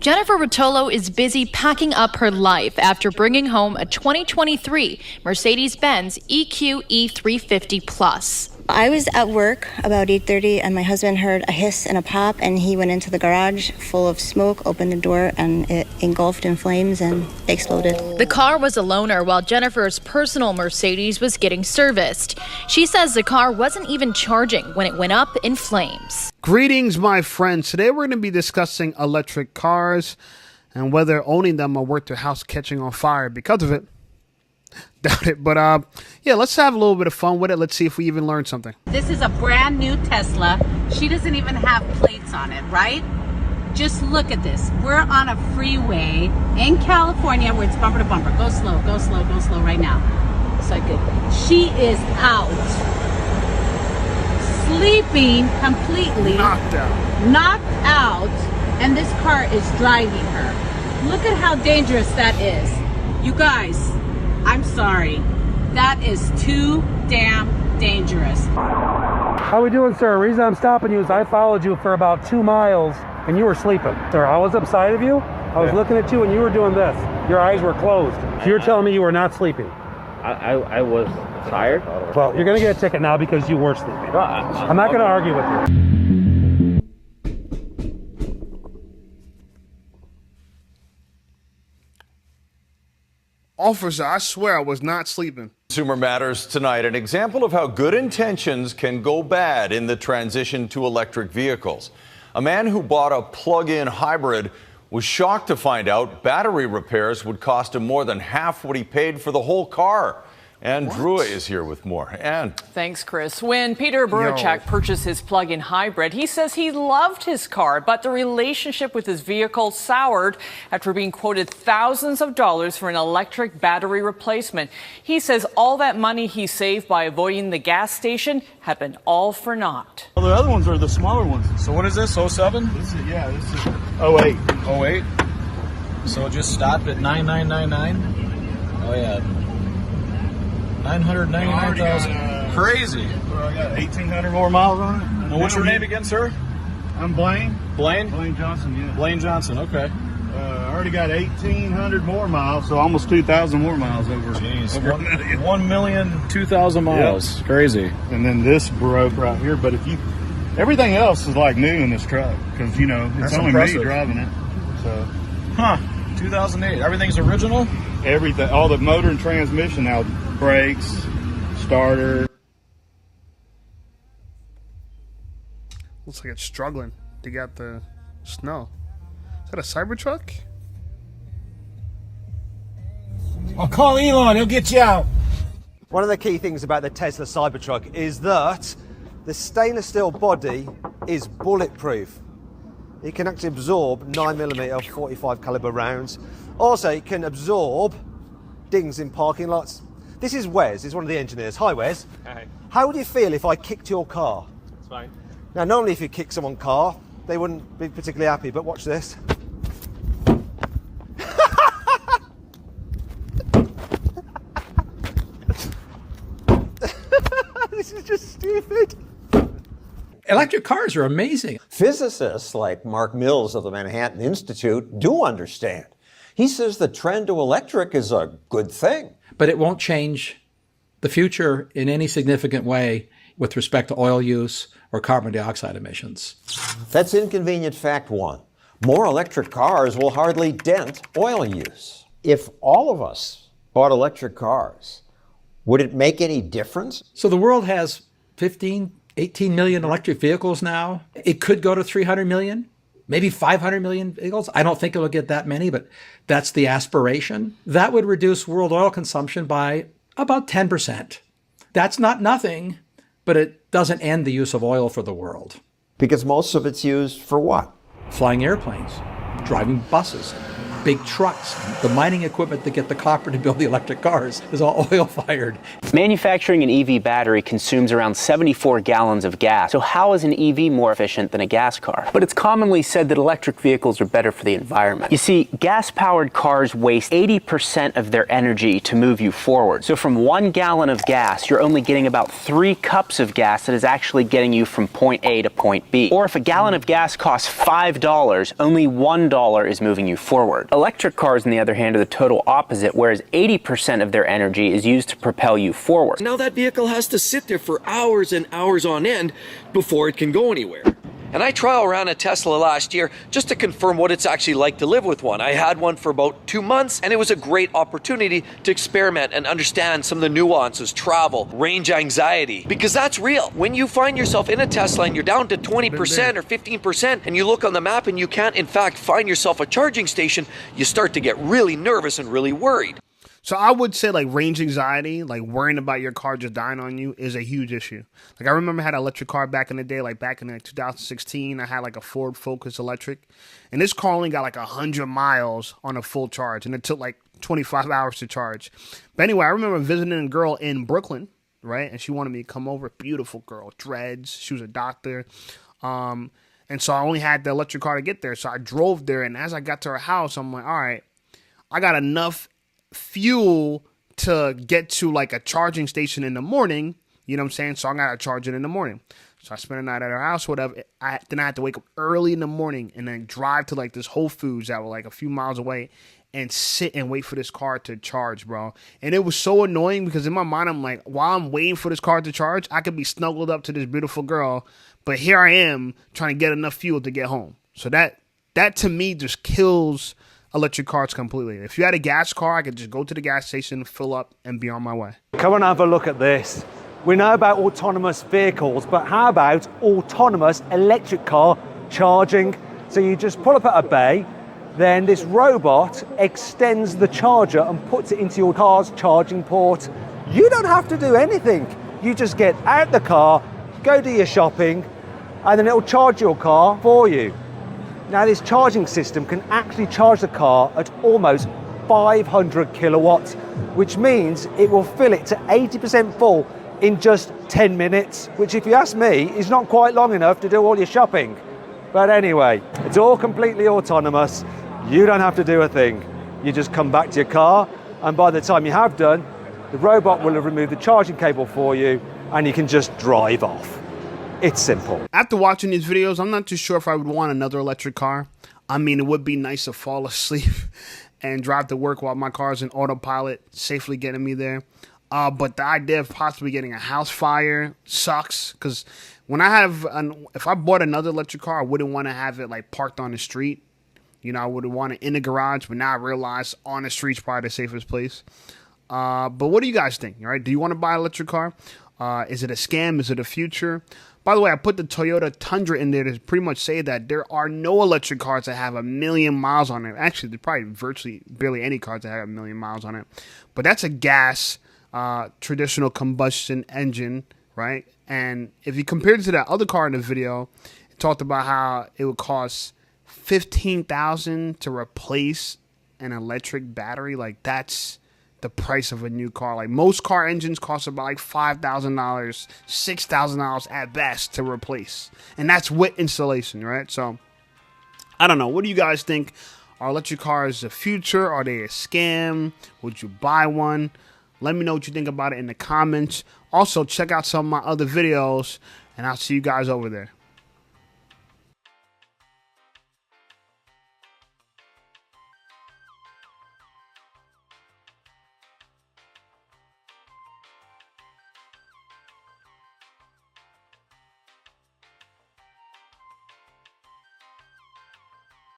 Jennifer Rotolo is busy packing up her life after bringing home a 2023 Mercedes-Benz EQ E350 Plus. I was at work about 8:30 and my husband heard a hiss and a pop and he went into the garage full of smoke, opened the door, and it engulfed in flames and exploded. The car was a loaner while Jennifer's personal Mercedes was getting serviced. She says the car wasn't even charging when it went up in flames. Greetings, my friends. Today we're going to be discussing electric cars and whether owning them are worth their house catching on fire because of it. Doubt it, but yeah, let's have a little bit of fun with it. Let's see if we even learn something. This is a brand new Tesla. She doesn't even have plates on it, right? Just look at this. We're on a freeway in California where it's bumper to bumper. Go slow, go slow, go slow right now. So good. She is out, sleeping completely, knocked out, and this car is driving her. Look at how dangerous that is. You guys, I'm sorry. That is too damn dangerous. How we doing, sir? The reason I'm stopping you is I followed you for about 2 miles and you were sleeping. Sir, I was upside of you. I was looking at you and you were doing this. Your eyes were closed. So you're telling me you were not sleeping. I was tired. Well, you're going to get a ticket now because you were sleeping. I'm not going to argue with you. Officer, I swear I was not sleeping. Consumer Matters tonight, an example of how good intentions can go bad in the transition to electric vehicles. A man who bought a plug-in hybrid was shocked to find out battery repairs would cost him more than half what he paid for the whole car. Ann Drua is here with more. Ann. Thanks, Chris. When Peter Burachek purchased his plug-in hybrid, he says he loved his car, but the relationship with his vehicle soured after being quoted thousands of dollars for an electric battery replacement. He says all that money he saved by avoiding the gas station had been all for naught. Well, the other ones are the smaller ones. So what is this, 07? This is 08. 08? So it just stopped at 9999? Oh, yeah. 999,000. Crazy. Well, I got 1,800 more miles on it. Well, what's your name again, sir? I'm Blaine. Blaine? Blaine Johnson, yeah. Blaine Johnson, okay. I already got 1,800 more miles, so almost 2,000 more miles over. Jeez. Over 1,000,000. 1,002,000 miles. Yep. Crazy. And then this broke right here, but everything else is like new in this truck, because, you know, it's That's only impressive. me driving it. So. Huh. 2008. Everything's original? Everything, all the motor and transmission now, brakes, starter. Looks like it's struggling to get the snow. Is that a Cybertruck? I'll call Elon, he'll get you out. One of the key things about the Tesla Cybertruck is that the stainless steel body is bulletproof. It can actually absorb 9mm 45 caliber rounds. Also, it can absorb dings in parking lots. This is Wes, he's one of the engineers. Hi Wes. Hi. How would you feel if I kicked your car? It's fine. Now normally if you kick someone's car, they wouldn't be particularly happy, but watch this. This is just stupid. Electric cars are amazing. Physicists like Mark Mills of the Manhattan Institute do understand. He says the trend to electric is a good thing. But it won't change the future in any significant way with respect to oil use or carbon dioxide emissions. That's inconvenient fact one. More electric cars will hardly dent oil use. If all of us bought electric cars, would it make any difference? So the world has 15, 18 million electric vehicles now. It could go to 300 million, maybe 500 million vehicles. I don't think it will get that many, but that's the aspiration. That would reduce world oil consumption by about 10%. That's not nothing, but it doesn't end the use of oil for the world. Because most of it's used for what? Flying airplanes, driving buses, big trucks. The mining equipment that get the copper to build the electric cars is all oil-fired. Manufacturing an EV battery consumes around 74 gallons of gas. So how is an EV more efficient than a gas car? But it's commonly said that electric vehicles are better for the environment. You see, gas-powered cars waste 80% of their energy to move you forward. So from 1 gallon of gas, you're only getting about 3 cups of gas that is actually getting you from point A to point B. Or if a gallon of gas costs $5, only $1 is moving you forward. Electric cars, on the other hand, are the total opposite, whereas 80% of their energy is used to propel you forward. Now that vehicle has to sit there for hours and hours on end before it can go anywhere. And I trial ran a Tesla last year just to confirm what it's actually like to live with one. I had one for about 2 months, and it was a great opportunity to experiment and understand some of the nuances, travel, range anxiety, because that's real. When you find yourself in a Tesla and you're down to 20% or 15%, and you look on the map and you can't in fact find yourself a charging station, you start to get really nervous and really worried. So I would say like range anxiety, like worrying about your car just dying on you is a huge issue. Like I remember I had an electric car back in the day, like back in like 2016, I had like a Ford Focus electric. And this car only got like 100 miles on a full charge. And it took like 25 hours to charge. But anyway, I remember visiting a girl in Brooklyn, right? And she wanted me to come over. Beautiful girl, dreads. She was a doctor. And so I only had the electric car to get there. So I drove there. And as I got to her house, I'm like, all right, I got enough fuel to get to like a charging station in the morning, you know what I'm saying? So I gotta charge it in the morning. So I spent a night at her house, whatever. Then I had to wake up early in the morning and then drive to like this Whole Foods that were like a few miles away and sit and wait for this car to charge, bro. And it was so annoying because in my mind, I'm like, while I'm waiting for this car to charge, I could be snuggled up to this beautiful girl, but here I am trying to get enough fuel to get home. So that to me just kills electric cars completely. If you had a gas car, I could just go to the gas station, fill up, and be on my way. Come and have a look at this. We know about autonomous vehicles, but how about autonomous electric car charging? So you just pull up at a bay, then this robot extends the charger and puts it into your car's charging port. You don't have to do anything. You just get out the car, go do your shopping, and then it'll charge your car for you. Now this charging system can actually charge the car at almost 500 kilowatts, which means it will fill it to 80% full in just 10 minutes, which if you ask me, is not quite long enough to do all your shopping. But anyway, it's all completely autonomous. You don't have to do a thing. You just come back to your car, and by the time you have done, the robot will have removed the charging cable for you, and you can just drive off. It's simple. After watching these videos, I'm not too sure if I would want another electric car. I mean, it would be nice to fall asleep and drive to work while my car's in autopilot, safely getting me there. But the idea of possibly getting a house fire sucks, because when if I bought another electric car, I wouldn't want to have it like parked on the street. You know, I would want it in the garage, but now I realize on the street's probably the safest place. But what do you guys think? All right, do you want to buy an electric car? Is it a scam? Is it a future? By the way, I put the Toyota Tundra in there to pretty much say that there are no electric cars that have 1 million miles on it. Actually, there's probably virtually barely any cars that have 1 million miles on it. But that's a gas, traditional combustion engine, right? And if you compare it to that other car in the video, it talked about how it would cost $15,000 to replace an electric battery. Like, that's the price of a new car. Like, most car engines cost about like $5,000, $6,000 at best to replace, and that's with installation, right? So I don't know, what do you guys think? Are electric cars the future? Are they a scam? Would you buy one? Let me know what you think about it in the comments. Also, check out some of my other videos, and I'll see you guys over there.